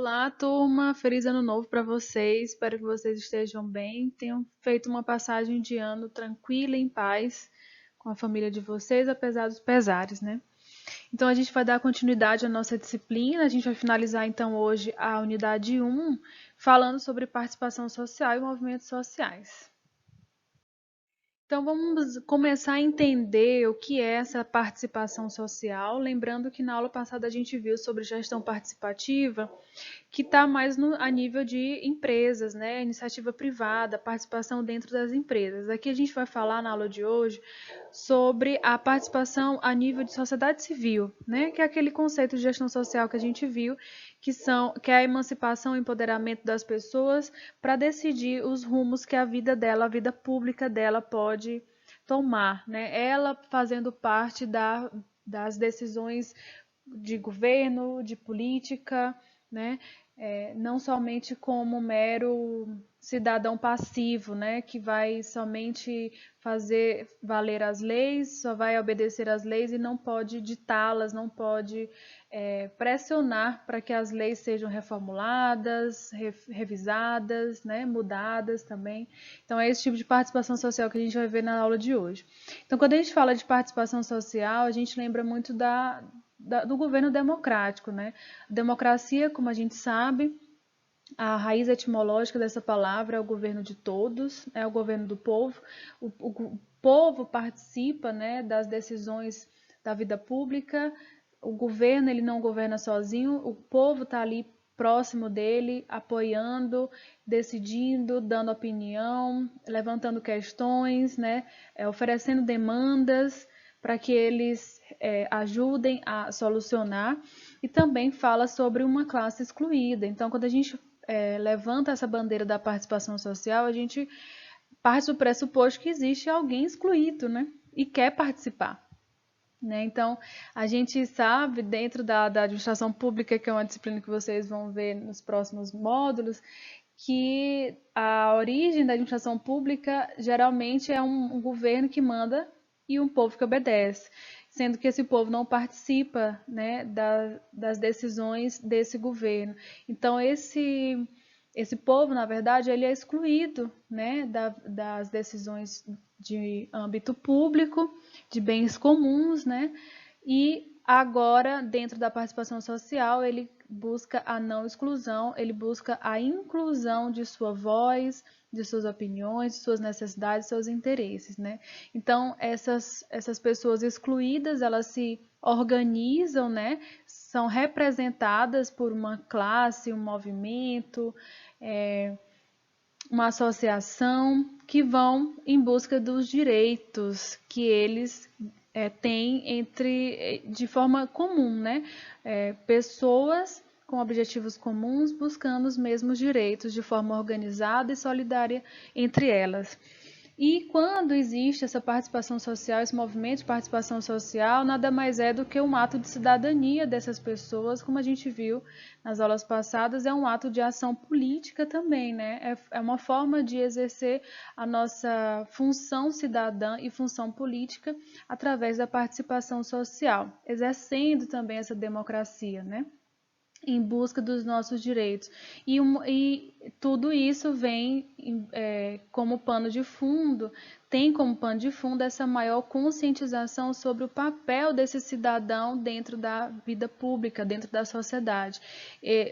Olá, turma! Feliz ano novo para vocês. Espero que vocês estejam bem, tenham feito uma passagem de ano tranquila e em paz com a família de vocês, apesar dos pesares, né? Então, a gente vai dar continuidade à nossa disciplina. A gente vai finalizar, então, hoje a unidade 1, falando sobre participação social e movimentos sociais. Então, vamos começar a entender o que é essa participação social. Lembrando que na aula passada a gente viu sobre gestão participativa, que está mais a nível de empresas, né? Iniciativa privada, participação dentro das empresas. Aqui a gente vai falar na aula de hoje sobre a participação a nível de sociedade civil, né? Que é aquele conceito de gestão social que a gente viu, que é a emancipação e empoderamento das pessoas para decidir os rumos que a vida dela, a vida pública dela pode tomar, né? Ela fazendo parte das decisões de governo, de política, né? Não somente como mero cidadão passivo, né? Que vai somente fazer valer as leis, só vai obedecer às leis e não pode ditá-las, não pode pressionar para que as leis sejam reformuladas, revisadas, né? Mudadas também. Então, é esse tipo de participação social que a gente vai ver na aula de hoje. Então, quando a gente fala de participação social, a gente lembra muito do governo democrático, né? Democracia, como a gente sabe, a raiz etimológica dessa palavra é o governo de todos, é o governo do povo. O povo participa, né, das decisões da vida pública. O governo ele não governa sozinho, o povo está ali próximo dele, apoiando, decidindo, dando opinião, levantando questões, né, oferecendo demandas para que eles ajudem a solucionar, e também fala sobre uma classe excluída. Então, quando a gente levanta essa bandeira da participação social, a gente parte do pressuposto que existe alguém excluído, né? E quer participar. Né? Então, a gente sabe, dentro da administração pública, que é uma disciplina que vocês vão ver nos próximos módulos, que a origem da administração pública geralmente é um governo que manda e um povo que obedece, sendo que esse povo não participa, né, das decisões desse governo. Então, esse povo, na verdade, ele é excluído, né, das decisões de âmbito público, de bens comuns, né, e agora, dentro da participação social, ele busca a não exclusão, ele busca a inclusão de sua voz, de suas opiniões, de suas necessidades, seus interesses, né? Então, essas pessoas excluídas, elas se organizam, né? São representadas por uma classe, um movimento, uma associação, que vão em busca dos direitos que eles têm de forma comum, né? Pessoas com objetivos comuns buscando os mesmos direitos de forma organizada e solidária entre elas. E quando existe essa participação social, esse movimento de participação social, nada mais é do que um ato de cidadania dessas pessoas, como a gente viu nas aulas passadas, é um ato de ação política também, né? É uma forma de exercer a nossa função cidadã e função política através da participação social, exercendo também essa democracia, né? Em busca dos nossos direitos. E tudo isso vem como pano de fundo, tem como pano de fundo essa maior conscientização sobre o papel desse cidadão dentro da vida pública, dentro da sociedade.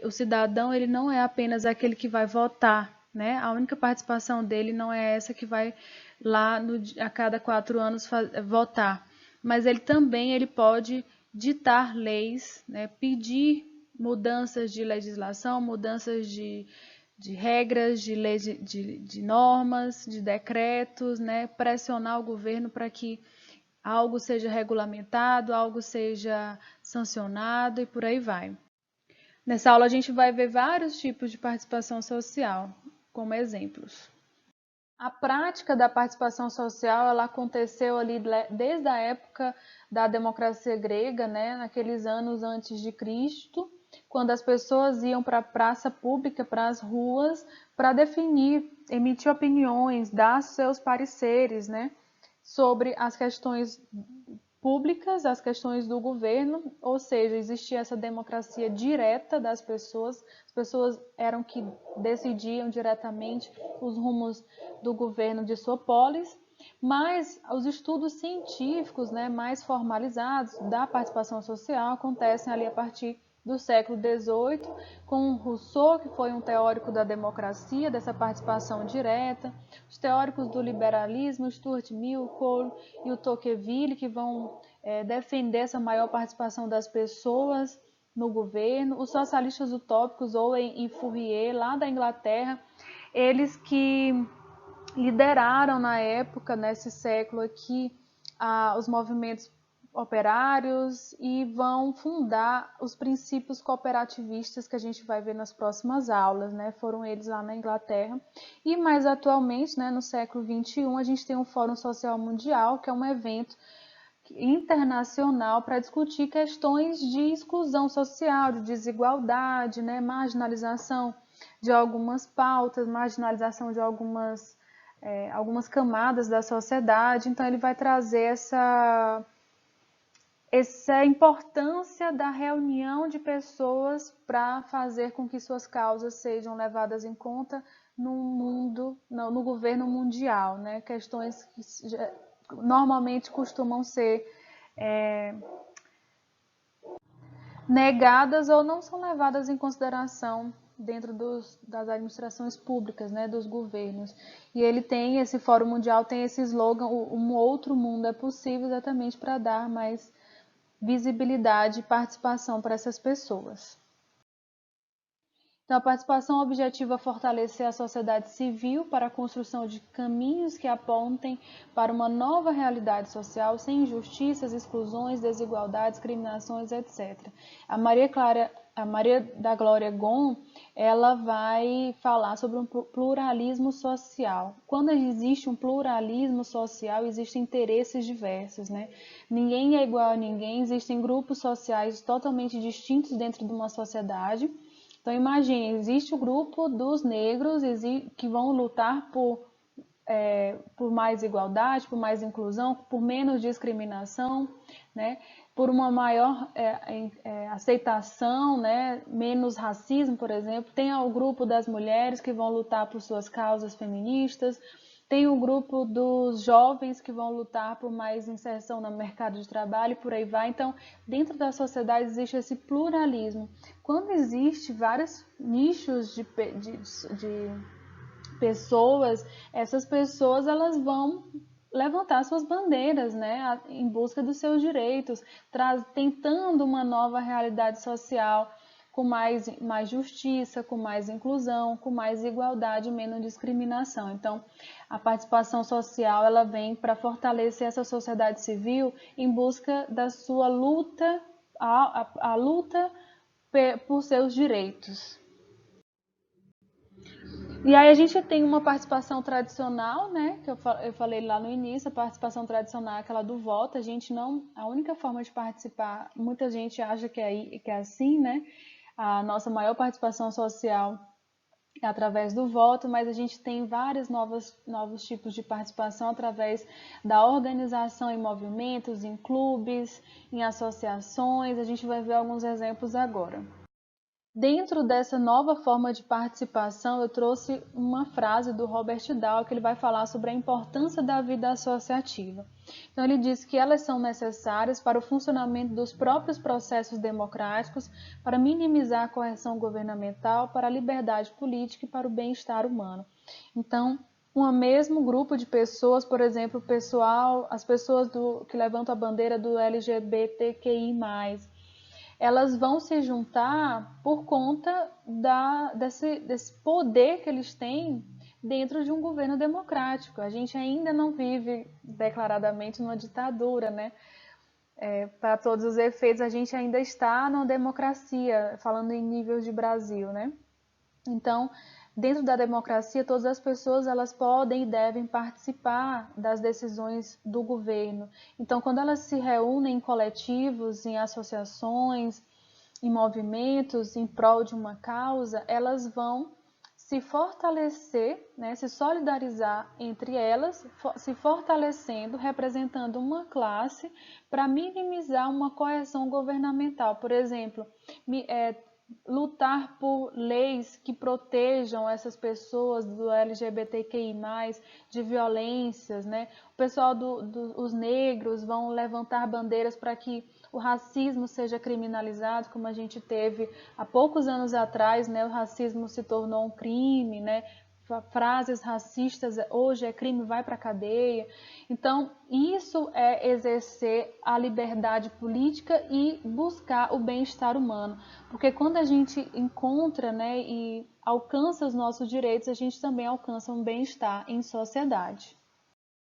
O cidadão, ele não é apenas aquele que vai votar, né? A única participação dele não é essa que vai lá a cada 4 anos votar, mas ele pode ditar leis, né? Pedir mudanças de legislação, mudanças de regras, de normas, de decretos, né? Pressionar o governo para que algo seja regulamentado, algo seja sancionado e por aí vai. Nessa aula a gente vai ver vários tipos de participação social, como exemplos. A prática da participação social, ela aconteceu ali desde a época da democracia grega, né? Naqueles anos antes de Cristo, quando as pessoas iam para a praça pública, para as ruas, para definir, emitir opiniões, dar seus pareceres, né, sobre as questões públicas, as questões do governo, ou seja, existia essa democracia direta das pessoas, as pessoas eram que decidiam diretamente os rumos do governo de sua polis, mas os estudos científicos, né, mais formalizados da participação social acontecem ali a partir do século XVIII, com Rousseau, que foi um teórico da democracia, dessa participação direta, os teóricos do liberalismo, Stuart Mill, Cole e o Tocqueville, que vão defender essa maior participação das pessoas no governo, os socialistas utópicos, Owen e Fourier, lá da Inglaterra, eles que lideraram na época, nesse século aqui, os movimentos operários e vão fundar os princípios cooperativistas que a gente vai ver nas próximas aulas, né? Foram eles lá na Inglaterra. E mais atualmente, né, no século XXI, a gente tem o Fórum Social Mundial, que é um evento internacional para discutir questões de exclusão social, de desigualdade, né, marginalização de algumas pautas, marginalização de algumas camadas da sociedade. Então ele vai trazer essa importância da reunião de pessoas para fazer com que suas causas sejam levadas em conta no governo mundial, né? Questões que normalmente costumam ser negadas ou não são levadas em consideração dentro das administrações públicas, né, dos governos. E ele tem, esse Fórum Mundial tem esse slogan, um outro mundo é possível, exatamente para dar mais visibilidade e participação para essas pessoas. Então, a participação objetiva é fortalecer a sociedade civil para a construção de caminhos que apontem para uma nova realidade social, sem injustiças, exclusões, desigualdades, discriminações, etc. A Maria da Glória Gon, ela vai falar sobre um pluralismo social. Quando existe um pluralismo social, existem interesses diversos, né? Ninguém é igual a ninguém, existem grupos sociais totalmente distintos dentro de uma sociedade. Então imagine, existe o grupo dos negros que vão lutar por mais igualdade, por mais inclusão, por menos discriminação, né? Por uma maior aceitação, né? Menos racismo, por exemplo. Tem o grupo das mulheres que vão lutar por suas causas feministas. Tem o grupo dos jovens que vão lutar por mais inserção no mercado de trabalho e por aí vai. Então, dentro da sociedade existe esse pluralismo. Quando existe vários nichos de pessoas, essas pessoas elas vão levantar suas bandeiras, né, em busca dos seus direitos, tentando uma nova realidade social com mais justiça, com mais inclusão, com mais igualdade, menos discriminação. Então, a participação social ela vem para fortalecer essa sociedade civil em busca da sua luta, a luta por seus direitos. E aí a gente tem uma participação tradicional, né, que eu falei lá no início, a participação tradicional é aquela do voto. A única forma de participar, muita gente acha que é assim, né, a nossa maior participação social é através do voto, mas a gente tem vários novos tipos de participação através da organização em movimentos, em clubes, em associações. A gente vai ver alguns exemplos agora. Dentro dessa nova forma de participação, eu trouxe uma frase do Robert Dahl, que ele vai falar sobre a importância da vida associativa. Então, ele diz que elas são necessárias para o funcionamento dos próprios processos democráticos, para minimizar a coerção governamental, para a liberdade política e para o bem-estar humano. Então, um mesmo grupo de pessoas, por exemplo, as pessoas que levantam a bandeira do LGBTQI+, elas vão se juntar por conta desse poder que eles têm dentro de um governo democrático. A gente ainda não vive declaradamente numa ditadura, né? Para todos os efeitos, a gente ainda está numa democracia, falando em nível de Brasil, né? Então, dentro da democracia, todas as pessoas elas podem e devem participar das decisões do governo. Então, quando elas se reúnem em coletivos, em associações, em movimentos, em prol de uma causa, elas vão se fortalecer, né, se solidarizar entre elas, se fortalecendo, representando uma classe para minimizar uma coerção governamental. Por exemplo, lutar por leis que protejam essas pessoas do LGBTQI+, de violências, né? O pessoal os negros vão levantar bandeiras para que o racismo seja criminalizado, como a gente teve há poucos anos atrás, né? O racismo se tornou um crime, né? Frases racistas, hoje é crime, vai para a cadeia. Então, isso é exercer a liberdade política e buscar o bem-estar humano. Porque quando a gente encontra, né, e alcança os nossos direitos, a gente também alcança um bem-estar em sociedade.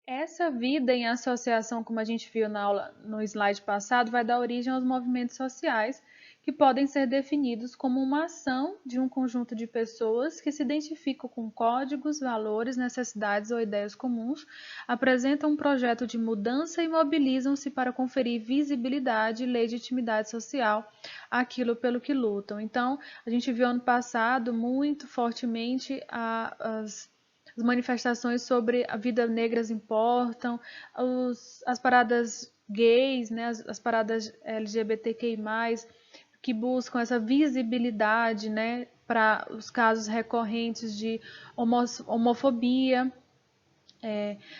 Essa vida em associação, como a gente viu na aula, no slide passado, vai dar origem aos movimentos sociais, que podem ser definidos como uma ação de um conjunto de pessoas que se identificam com códigos, valores, necessidades ou ideias comuns, apresentam um projeto de mudança e mobilizam-se para conferir visibilidade e legitimidade social àquilo pelo que lutam. Então, a gente viu ano passado muito fortemente as manifestações sobre a vida negras importam, as paradas gays, né, as paradas LGBTQI+, que buscam essa visibilidade, né, para os casos recorrentes de homofobia.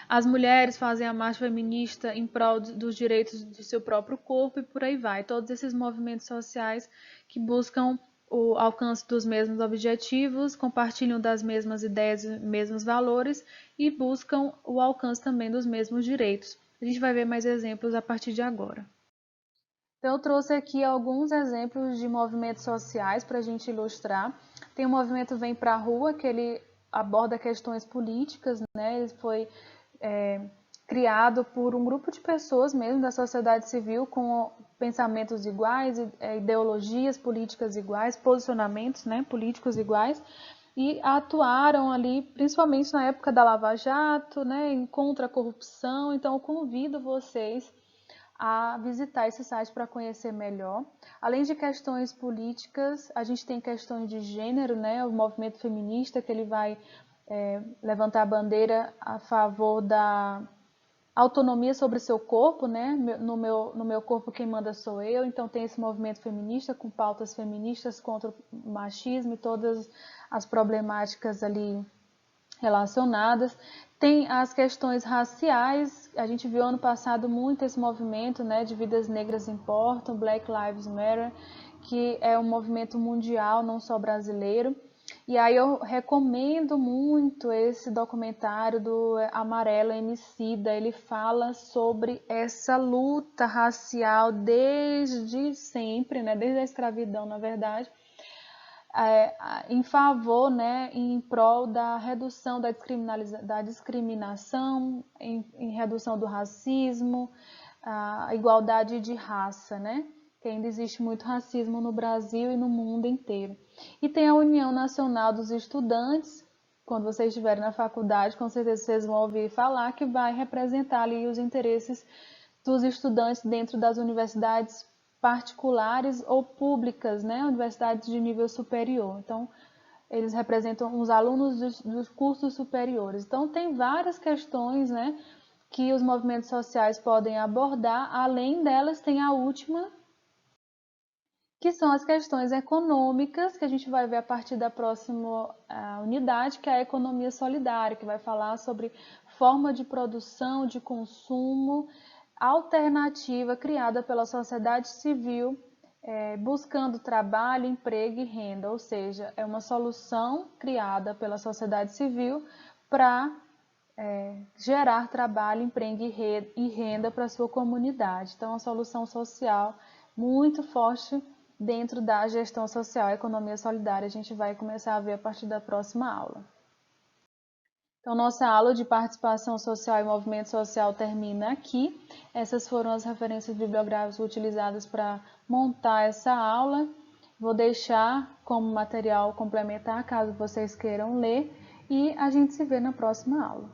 As mulheres fazem a marcha feminista em prol dos direitos do seu próprio corpo e por aí vai. Todos esses movimentos sociais que buscam o alcance dos mesmos objetivos, compartilham das mesmas ideias, mesmos valores e buscam o alcance também dos mesmos direitos. A gente vai ver mais exemplos a partir de agora. Então, eu trouxe aqui alguns exemplos de movimentos sociais para a gente ilustrar. Tem o movimento Vem Pra Rua, que ele aborda questões políticas, né? Ele foi criado por um grupo de pessoas mesmo da sociedade civil com pensamentos iguais, ideologias políticas iguais, posicionamentos, né, políticos iguais, e atuaram ali, principalmente na época da Lava Jato, né, contra a corrupção. Então, eu convido vocês a visitar esse site para conhecer melhor. Além de questões políticas, a gente tem questões de gênero, né? O movimento feminista, que ele vai levantar a bandeira a favor da autonomia sobre seu corpo, né? No meu corpo quem manda sou eu. Então tem esse movimento feminista com pautas feministas contra o machismo e todas as problemáticas ali relacionadas. Tem as questões raciais, a gente viu ano passado muito esse movimento, né, de vidas negras importam, Black Lives Matter, que é um movimento mundial, não só brasileiro. E aí eu recomendo muito esse documentário do Amarelo Emicida. Ele fala sobre essa luta racial desde sempre, né, desde a escravidão, na verdade, em favor, né, em prol da redução da discriminação, em redução do racismo, a igualdade de raça, né, que ainda existe muito racismo no Brasil e no mundo inteiro. E tem a União Nacional dos Estudantes, quando vocês estiverem na faculdade, com certeza vocês vão ouvir falar, que vai representar ali os interesses dos estudantes dentro das universidades particulares ou públicas, né? Universidades de nível superior. Então, eles representam os alunos dos cursos superiores. Então, tem várias questões, né, que os movimentos sociais podem abordar. Além delas, tem a última, que são as questões econômicas, que a gente vai ver a partir da próxima unidade, que é a economia solidária, que vai falar sobre forma de produção, de consumo, alternativa criada pela sociedade civil, buscando trabalho, emprego e renda, ou seja, é uma solução criada pela sociedade civil para gerar trabalho, emprego e renda para a sua comunidade. Então, é uma solução social muito forte dentro da gestão social, economia solidária. A gente vai começar a ver a partir da próxima aula. Então, nossa aula de participação social e movimento social termina aqui. Essas foram as referências bibliográficas utilizadas para montar essa aula. Vou deixar como material complementar, caso vocês queiram ler, e a gente se vê na próxima aula.